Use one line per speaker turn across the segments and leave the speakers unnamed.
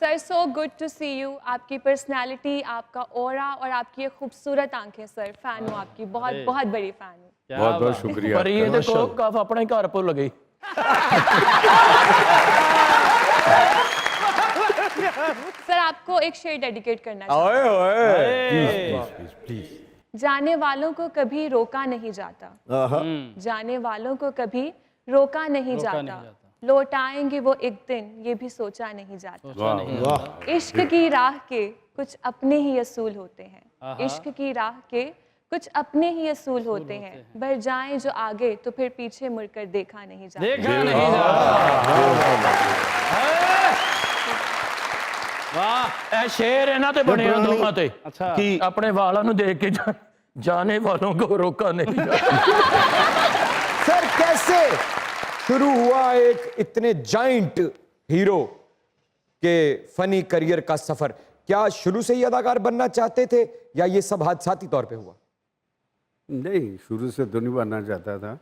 Sir so good to see you. आपकी personality, आपका aura और आपकी ये खूबसूरत आंखें सर, फैन हूँ आपकी, बहुत बहुत बड़ी फैन हूँ।
बहुत बहुत शुक्रिया।
पर ये देखो कफ अपने घर भुल गई।
सर आपको एक शेर डेडिकेट करना
ओए
चाहूँ।
ओए प्लीज
जाने वालों को कभी रोका नहीं जाता, जाने वालों को कभी रोका नहीं जाता, लौट आएंगे वो एक दिन ये भी सोचा नहीं जाता।
वाह
इश्क की राह के कुछ अपने ही असूल होते हैं, इश्क की राह के कुछ अपने ही असूल होते हैं, बढ़ जाएं जो आगे तो फिर पीछे मुड़कर देखा नहीं जाता।
देखा नहीं जाता। वाह ए शेर इन्हां ते बने दोवां ते कि अपने वालों ਨੂੰ देख के जाने वालों को रोका नहीं जाता।
सर कैसे शुरू हुआ एक इतने जाइंट हीरो के फनी करियर का सफर? क्या शुरू से ही अदाकार बनना चाहते थे या ये सब हादसाती तौर पे हुआ?
नहीं, शुरू से तो नहीं बनना चाहता था।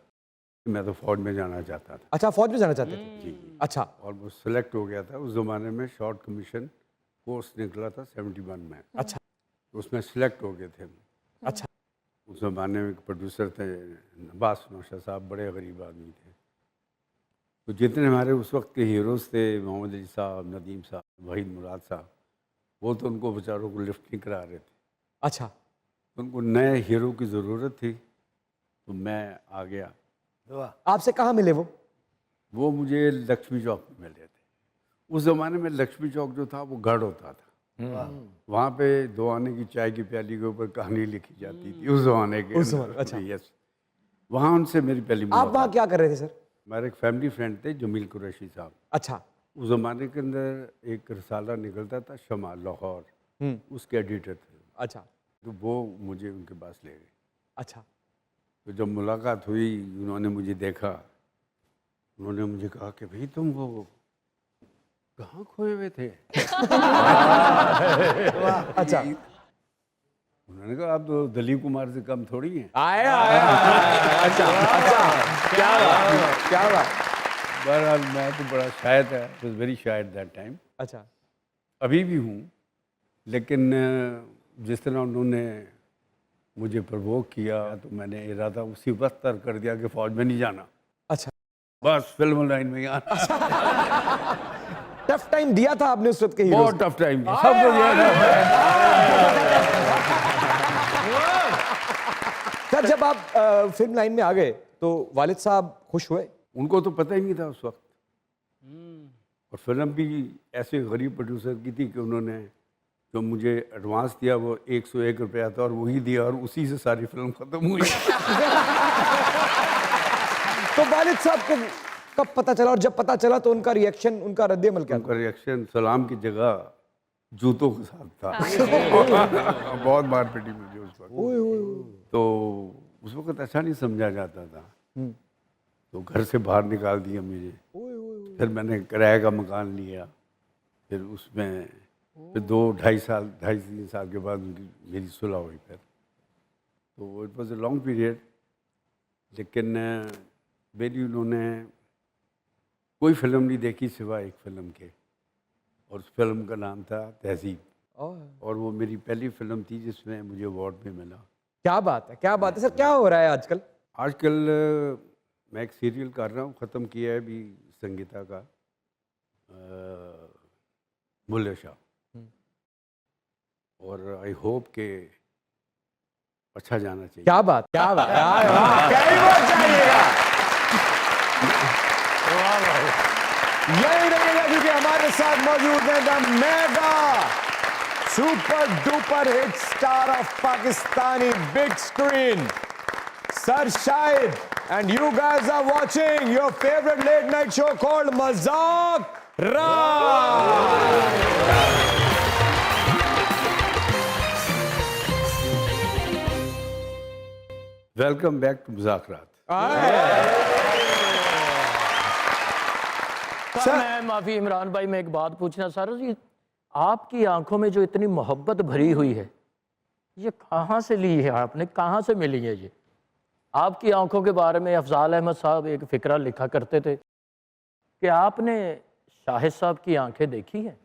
मैं तो फौज में जाना चाहता था।
अच्छा, फौज में जाना चाहते थे? जी। अच्छा।
और वो सिलेक्ट हो गया था। उस ज़माने में शॉर्ट कमीशन कोर्स निकला था 71 में।
अच्छा।
उसमें सिलेक्ट हो गए थे।
अच्छा।
उस ज़माने में एक प्रोड्यूसर थे अब्बास नौशाद साहब, बड़े गरीब आदमी थे। तो जितने हमारे उस वक्त के हीरोज़ थे, मोहम्मद अली साहब, नदीम साहब, वहीद मुराद साहब, वो तो उनको बेचारों को लिफ्ट नहीं करा रहे थे।
अच्छा।
तो उनको नए हीरो की ज़रूरत थी, तो मैं आ गया।
आपसे कहाँ मिले वो?
वो मुझे लक्ष्मी चौक में मिले थे। उस ज़माने में लक्ष्मी चौक जो था वो गढ़ होता था। वहाँ पे दो आने की चाय की प्याली के ऊपर कहानी लिखी जाती थी उस ज़माने के।
उस ज़माने, अच्छा।
यस, वहाँ उनसे मेरी पहली
आप
मुलाकात।
वहाँ क्या कर रहे थे सर?
मेरे एक फैमिली फ्रेंड थे जमील कुरैशी साहब।
अच्छा।
उस ज़माने के अंदर एक रिसाला निकलता था शमा लाहौर, उसके एडिटर थे।
अच्छा।
तो वो मुझे उनके पास ले गए।
अच्छा।
तो जब मुलाकात हुई, उन्होंने मुझे देखा, उन्होंने मुझे कहा कि भाई तुम वो कहाँ खोए हुए थे?
अच्छा।
उन्होंने कहा आप तो दिलीप कुमार से कम थोड़ी हैं।
आया आया। अच्छा अच्छा, क्या बात, क्या बात।
बहरहाल मैं तो बड़ा शायद है, वाज वेरी शायद दैट टाइम।
अच्छा।
अभी भी हूँ, लेकिन जिस तरह उन्होंने मुझे प्रवोक किया तो मैंने इरादा उसी वक्त तर्क कर दिया कि फौज में नहीं जाना।
अच्छा।
बस फिल्म लाइन में आना।
टफ टाइम दिया था आपने उस वक्त के हीरोज़
बहुत टफ टाइम सबको दिया।
सर जब आप फिल्म लाइन में आ गए तो वालिद साहब खुश हुए?
उनको तो पता ही नहीं था उस वक्त। और फिल्म भी ऐसे गरीब प्रोड्यूसर की थी कि उन्होंने जो मुझे एडवांस दिया वो 101 रुपया था और वही दिया और उसी से सारी फिल्म खत्म हुई।
तो वालिद साहब को कब पता चला और जब पता चला तो उनका रिएक्शन, उनका रद्द-ए-अमल क्या था?
उनका रिएक्शन सलाम की जगह जूतों के साथ था। बहुत मार पीटी मुझे उस वक्त। तो उस वक्त ऐसा नहीं समझा जाता था। तो घर से बाहर निकाल दिया मुझे। फिर मैंने किराए का मकान लिया। फिर उसमें फिर 2-2.5 साल के बाद मेरी सुलह हुई। फिर तो it was a long period. लेकिन मेरी उन्होंने कोई फिल्म नहीं देखी सिवाय एक फिल्म के, और उस फिल्म का नाम था तहजीब। और वो मेरी पहली फिल्म थी जिसमें मुझे अवार्ड भी मिला।
क्या बात है, क्या बात है। सर क्या हो रहा है आजकल?
आजकल मैं एक सीरियल कर रहा हूँ, ख़त्म किया है अभी संगीता का, बुल्ले शाह। और आई होप के अच्छा जाना चाहिए।
क्या बात, क्या बात। कई बार चाहिएगा। यही रहेगा क्योंकि हमारे साथ मौजूद है the mega super duper hit star of Pakistani big screen sir Shahid, and you guys are watching your favorite late night show called Mazak Raat.
Welcome back to Mazak Raat.
Sir मैं माफ़ी इमरान भाई, मैं एक बात पूछना चाह रहा हूँ, आपकी आंखों में जो इतनी मोहब्बत भरी हुई है, ये कहाँ से ली है आपने, कहाँ से मिली है ये? आपकी आंखों के बारे में अफजाल अहमद साहब एक फ़िक्रा लिखा करते थे कि आपने शाहिद साहब की आंखें देखी हैं।